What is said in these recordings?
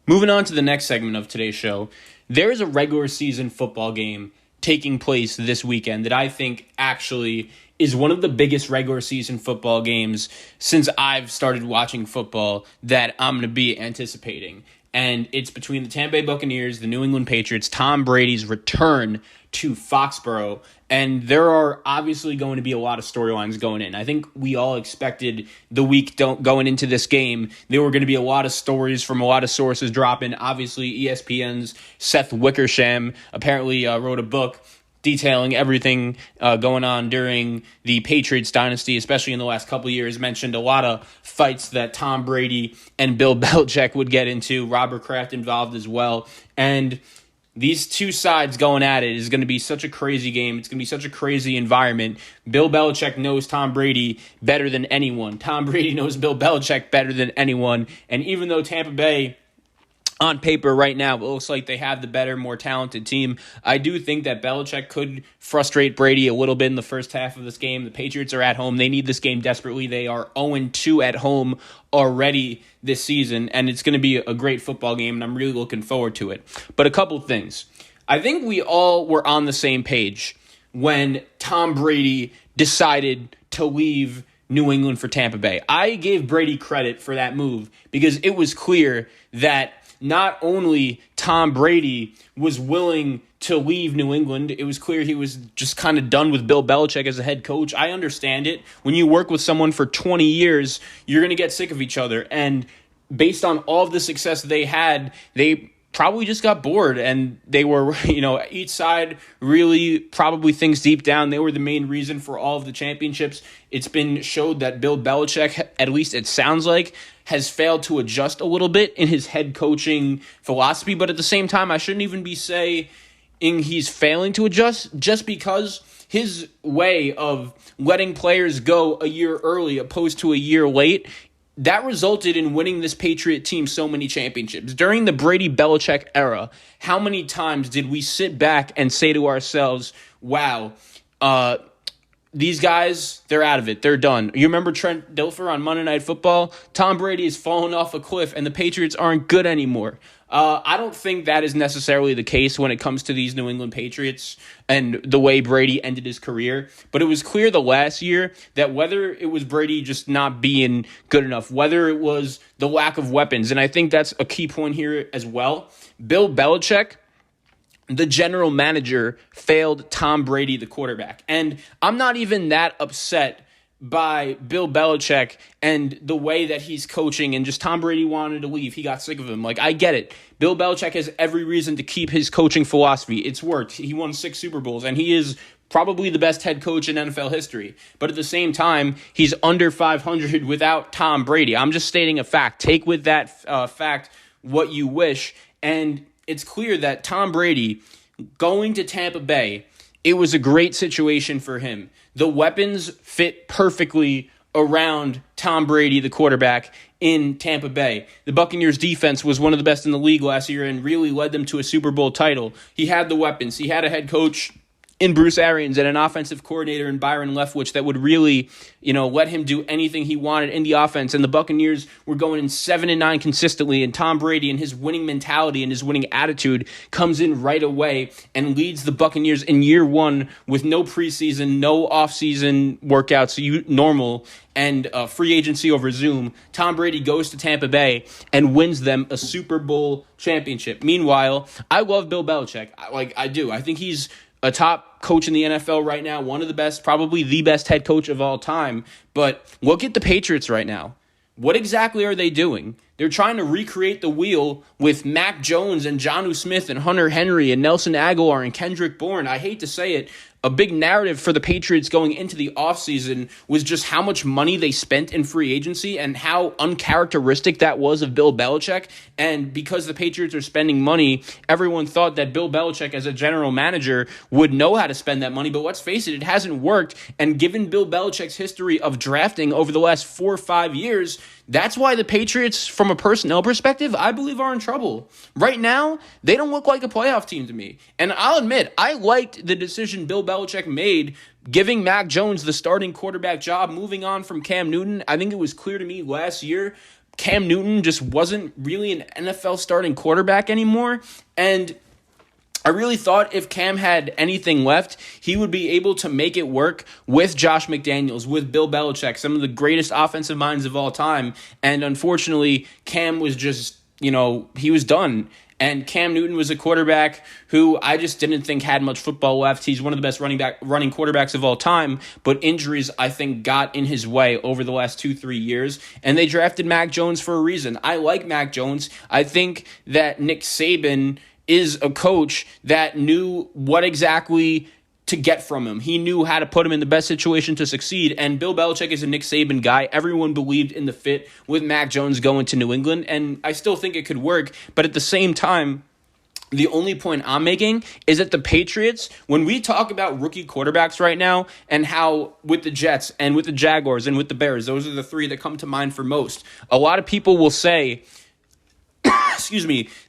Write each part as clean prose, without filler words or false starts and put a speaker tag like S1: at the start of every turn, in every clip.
S1: Moving on to the next segment of today's show, there is a regular season football game taking place this weekend that I think actually is one of the biggest regular season football games since I've started watching football that I'm going to be anticipating. And it's between the Tampa Bay Buccaneers, the New England Patriots, Tom Brady's return to Foxborough. And there are obviously going to be a lot of storylines going in. I think we all expected the week going into this game, there were going to be a lot of stories from a lot of sources dropping. Obviously, ESPN's Seth Wickersham apparently wrote a book detailing everything going on during the Patriots dynasty, especially in the last couple of years. Mentioned a lot of fights that Tom Brady and Bill Belichick would get into, Robert Kraft involved as well. And these two sides going at it is going to be such a crazy game. It's going to be such a crazy environment. Bill Belichick knows Tom Brady better than anyone. Tom Brady knows Bill Belichick better than anyone. And even though Tampa Bay, on paper right now, it looks like they have the better, more talented team, I do think that Belichick could frustrate Brady a little bit in the first half of this game. The Patriots are at home. They need this game desperately. They are 0-2 at home already this season, and it's going to be a great football game, and I'm really looking forward to it. But a couple things. I think we all were on the same page when Tom Brady decided to leave New England for Tampa Bay. I gave Brady credit for that move because it was clear that not only Tom Brady was willing to leave New England, it was clear he was just kind of done with Bill Belichick as a head coach. I understand it. When you work with someone for 20 years, you're going to get sick of each other. And based on all of the success they had, they probably just got bored, and they were, each side really probably thinks deep down they were the main reason for all of the championships. It's been showed that Bill Belichick, at least it sounds like, has failed to adjust a little bit in his head coaching philosophy, but at the same time, I shouldn't even be saying he's failing to adjust just because his way of letting players go a year early opposed to a year late, that resulted in winning this Patriot team so many championships. During the Brady Belichick era, how many times did we sit back and say to ourselves, wow, these guys, they're out of it. They're done. You remember Trent Dilfer on Monday Night Football? Tom Brady is falling off a cliff, and the Patriots aren't good anymore. I don't think that is necessarily the case when it comes to these New England Patriots and the way Brady ended his career. But it was clear the last year that whether it was Brady just not being good enough, whether it was the lack of weapons, and I think that's a key point here as well, Bill Belichick, the general manager, failed Tom Brady, the quarterback. And I'm not even that upset by Bill Belichick and the way that he's coaching, and just Tom Brady wanted to leave. He got sick of him. Like, I get it. Bill Belichick has every reason to keep his coaching philosophy. It's worked. He won 6 Super Bowls, and he is probably the best head coach in NFL history. But at the same time, he's under 500 without Tom Brady. I'm just stating a fact. Take with that fact what you wish. And it's clear that Tom Brady going to Tampa Bay, it was a great situation for him. The weapons fit perfectly around Tom Brady, the quarterback, in Tampa Bay. The Buccaneers' defense was one of the best in the league last year and really led them to a Super Bowl title. He had the weapons. He had a head coach in Bruce Arians and an offensive coordinator in Byron Leftwich that would really, let him do anything he wanted in the offense. And the Buccaneers were going in 7-9 consistently, and Tom Brady and his winning mentality and his winning attitude comes in right away and leads the Buccaneers in year one with no preseason, no offseason workouts, normal, and free agency over Zoom. Tom Brady goes to Tampa Bay and wins them a Super Bowl championship. Meanwhile, I love Bill Belichick. I do. I think he's a top coach in the NFL right now, one of the best, probably the best head coach of all time. But look at the Patriots right now. What exactly are they doing? They're trying to recreate the wheel with Mac Jones and Jonnu Smith and Hunter Henry and Nelson Aguilar and Kendrick Bourne. I hate to say it, a big narrative for the Patriots going into the offseason was just how much money they spent in free agency and how uncharacteristic that was of Bill Belichick. And because the Patriots are spending money, everyone thought that Bill Belichick as a general manager would know how to spend that money. But let's face it hasn't worked. And given Bill Belichick's history of drafting over the last 4 or 5 years, that's why the Patriots, from a personnel perspective, I believe are in trouble. Right now, they don't look like a playoff team to me. And I'll admit, I liked the decision Bill Belichick made giving Mac Jones the starting quarterback job, moving on from Cam Newton. I think it was clear to me last year Cam Newton just wasn't really an NFL starting quarterback anymore. And I really thought if Cam had anything left, he would be able to make it work with Josh McDaniels, with Bill Belichick, some of the greatest offensive minds of all time. And unfortunately, Cam was just, he was done. And Cam Newton was a quarterback who I just didn't think had much football left. He's one of the best running quarterbacks of all time, but injuries, I think, got in his way over the last 2-3 years, and they drafted Mac Jones for a reason. I like Mac Jones. I think that Nick Saban is a coach that knew what exactly to get from him. He knew how to put him in the best situation to succeed, and Bill Belichick is a Nick Saban guy. Everyone believed in the fit with Mac Jones going to New England, and I still think it could work, but at the same time, the only point I'm making is that the Patriots, when we talk about rookie quarterbacks right now and how with the Jets and with the Jaguars and with the Bears, those are the three that come to mind for most, a lot of people will say,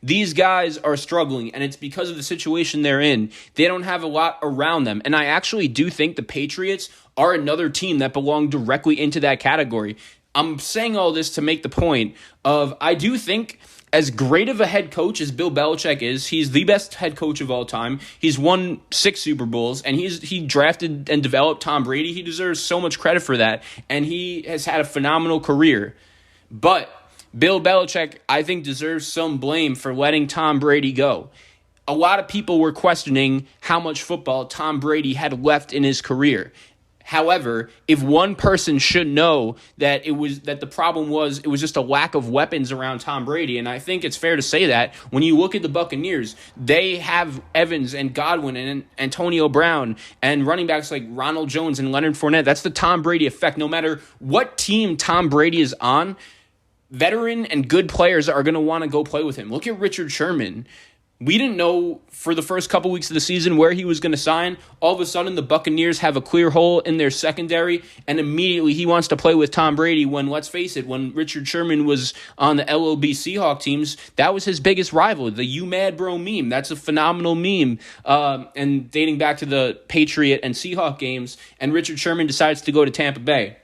S1: these guys are struggling, and it's because of the situation they're in. They don't have a lot around them. And I actually do think the Patriots are another team that belong directly into that category. I'm saying all this to make the point of I do think as great of a head coach as Bill Belichick is, he's the best head coach of all time. He's won 6 Super Bowls, and he drafted and developed Tom Brady. He deserves so much credit for that, and he has had a phenomenal career. But Bill Belichick, I think, deserves some blame for letting Tom Brady go. A lot of people were questioning how much football Tom Brady had left in his career. However, if one person should know that the problem was it was just a lack of weapons around Tom Brady, and I think it's fair to say that when you look at the Buccaneers, they have Evans and Godwin and Antonio Brown and running backs like Ronald Jones and Leonard Fournette. That's the Tom Brady effect. No matter what team Tom Brady is on, veteran and good players are going to want to go play with him. Look at Richard Sherman. We didn't know for the first couple weeks of the season where he was going to sign. All of a sudden, the Buccaneers have a clear hole in their secondary, and immediately he wants to play with Tom Brady when, let's face it, when Richard Sherman was on the LOB Seahawk teams, that was his biggest rival, the "You Mad Bro" meme. That's a phenomenal meme, and dating back to the Patriot and Seahawk games, and Richard Sherman decides to go to Tampa Bay.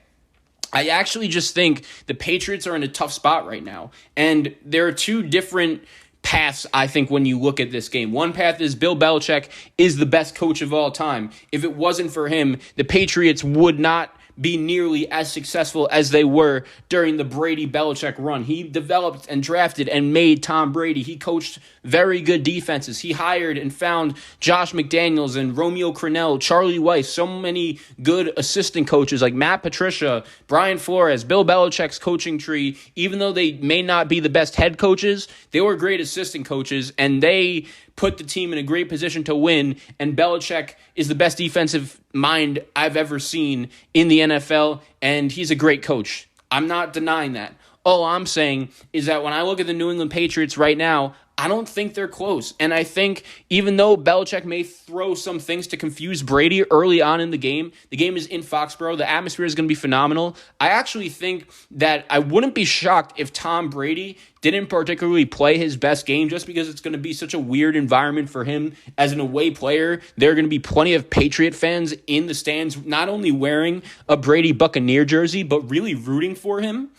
S1: I actually just think the Patriots are in a tough spot right now. And there are two different paths, I think, when you look at this game. One path is Bill Belichick is the best coach of all time. If it wasn't for him, the Patriots would not be nearly as successful as they were during the Brady Belichick run. He developed and drafted and made Tom Brady. He coached very good defenses. He hired and found Josh McDaniels and Romeo Crennel, Charlie Weiss, so many good assistant coaches like Matt Patricia, Brian Flores, Bill Belichick's coaching tree. Even though they may not be the best head coaches, they were great assistant coaches, and they put the team in a great position to win, and Belichick is the best defensive mind I've ever seen in the NFL, and he's a great coach. I'm not denying that. All I'm saying is that when I look at the New England Patriots right now, I don't think they're close. And I think even though Belichick may throw some things to confuse Brady early on in the game is in Foxborough. The atmosphere is going to be phenomenal. I actually think that I wouldn't be shocked if Tom Brady didn't particularly play his best game just because it's going to be such a weird environment for him as an away player. There are going to be plenty of Patriot fans in the stands, not only wearing a Brady Buccaneer jersey, but really rooting for him.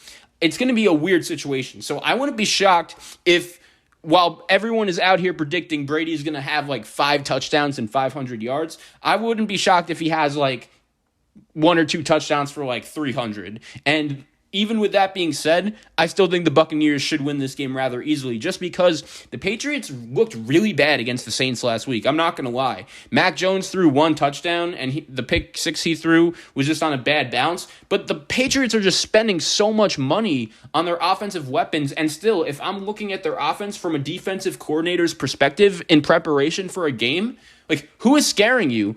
S1: It's going to be a weird situation. So I wouldn't be shocked if, while everyone is out here predicting Brady is going to have like 5 touchdowns and 500 yards, I wouldn't be shocked if he has like 1 or 2 touchdowns for like 300. And even with that being said, I still think the Buccaneers should win this game rather easily just because the Patriots looked really bad against the Saints last week. I'm not going to lie. Mac Jones threw 1 touchdown, and the pick 6 he threw was just on a bad bounce. But the Patriots are just spending so much money on their offensive weapons, and still, if I'm looking at their offense from a defensive coordinator's perspective in preparation for a game, like, who is scaring you?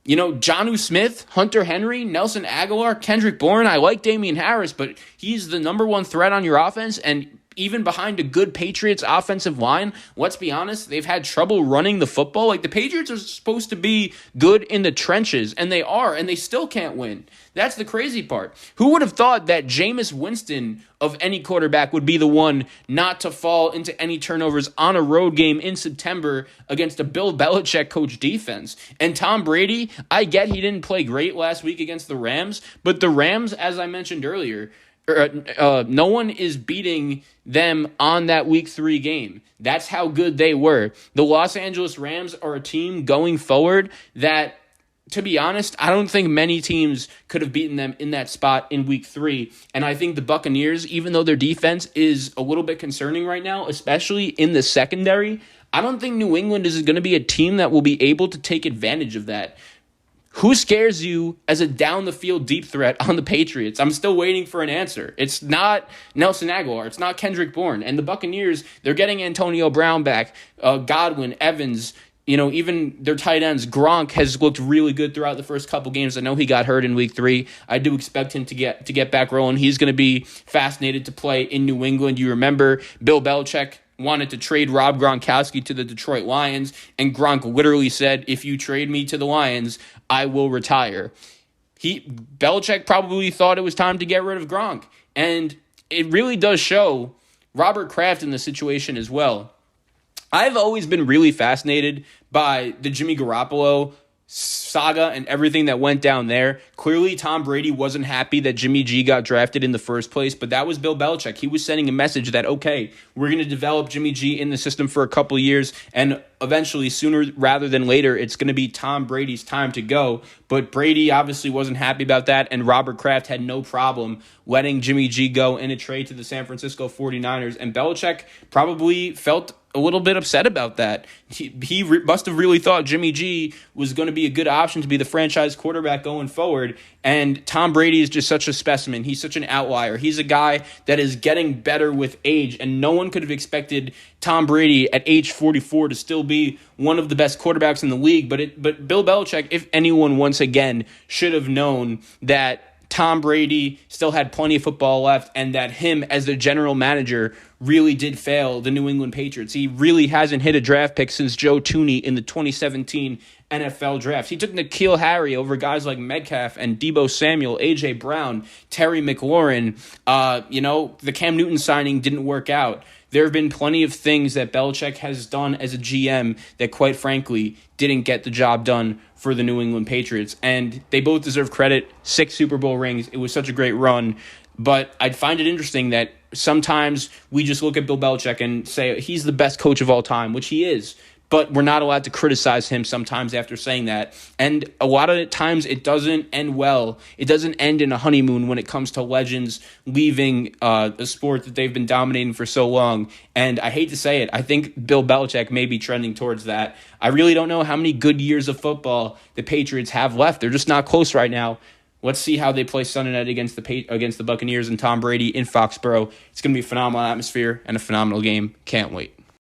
S1: You know, Jonnu Smith, Hunter Henry, Nelson Aguilar, Kendrick Bourne. I like Damian Harris, but he's the number one threat on your offense. And even behind a good Patriots offensive line, let's be honest, they've had trouble running the football. Like, the Patriots are supposed to be good in the trenches, and they are, and they still can't win. That's the crazy part. Who would have thought that Jameis Winston of any quarterback would be the one not to fall into any turnovers on a road game in September against a Bill Belichick coach defense? And Tom Brady, I get he didn't play great last week against the Rams, but the Rams, as I mentioned earlier, no one is beating them on that week 3 game. That's how good they were. The Los Angeles Rams are a team going forward that, to be honest, I don't think many teams could have beaten them in that spot in week 3. And I think the Buccaneers, even though their defense is a little bit concerning right now, especially in the secondary, I don't think New England is going to be a team that will be able to take advantage of that. Who scares you as a down-the-field deep threat on the Patriots? I'm still waiting for an answer. It's not Nelson Aguilar. It's not Kendrick Bourne. And the Buccaneers, they're getting Antonio Brown back, Godwin, Evans, even their tight ends. Gronk has looked really good throughout the first couple games. I know he got hurt in week 3. I do expect him to get back rolling. He's going to be fascinated to play in New England. You remember Bill Belichick wanted to trade Rob Gronkowski to the Detroit Lions, and Gronk literally said, if you trade me to the Lions, I will retire. Belichick probably thought it was time to get rid of Gronk, and it really does show Robert Kraft in the situation as well. I've always been really fascinated by the Jimmy Garoppolo saga and everything that went down there. Clearly, Tom Brady wasn't happy that Jimmy G got drafted in the first place, but that was Bill Belichick. He was sending a message that, okay, we're going to develop Jimmy G in the system for a couple of years, and eventually, sooner rather than later, it's going to be Tom Brady's time to go. But Brady obviously wasn't happy about that, and Robert Kraft had no problem letting Jimmy G go in a trade to the San Francisco 49ers, and Belichick probably felt a little bit upset about that. He must have really thought Jimmy G was going to be a good option to be the franchise quarterback going forward. And Tom Brady is just such a specimen. He's such an outlier. He's a guy that is getting better with age, and no one could have expected Tom Brady at age 44 to still be one of the best quarterbacks in the league. But Bill Belichick, if anyone, once again, should have known that Tom Brady still had plenty of football left, and that him as the general manager really did fail the New England Patriots. He really hasn't hit a draft pick since Joe Tooney in the 2017 NFL draft. He took N'Keal Harry over guys like Metcalf and Deebo Samuel, A.J. Brown, Terry McLaurin. The Cam Newton signing didn't work out. There have been plenty of things that Belichick has done as a GM that, quite frankly, didn't get the job done for the New England Patriots. And they both deserve credit. 6 Super Bowl rings. It was such a great run. But I'd find it interesting that sometimes we just look at Bill Belichick and say he's the best coach of all time, which he is. But we're not allowed to criticize him sometimes after saying that. And a lot of the times it doesn't end well. It doesn't end in a honeymoon when it comes to legends leaving the sport that they've been dominating for so long. And I hate to say it, I think Bill Belichick may be trending towards that. I really don't know how many good years of football the Patriots have left. They're just not close right now. Let's see how they play Sunday night against the Buccaneers and Tom Brady in Foxborough. It's going to be a phenomenal atmosphere and a phenomenal game. Can't wait.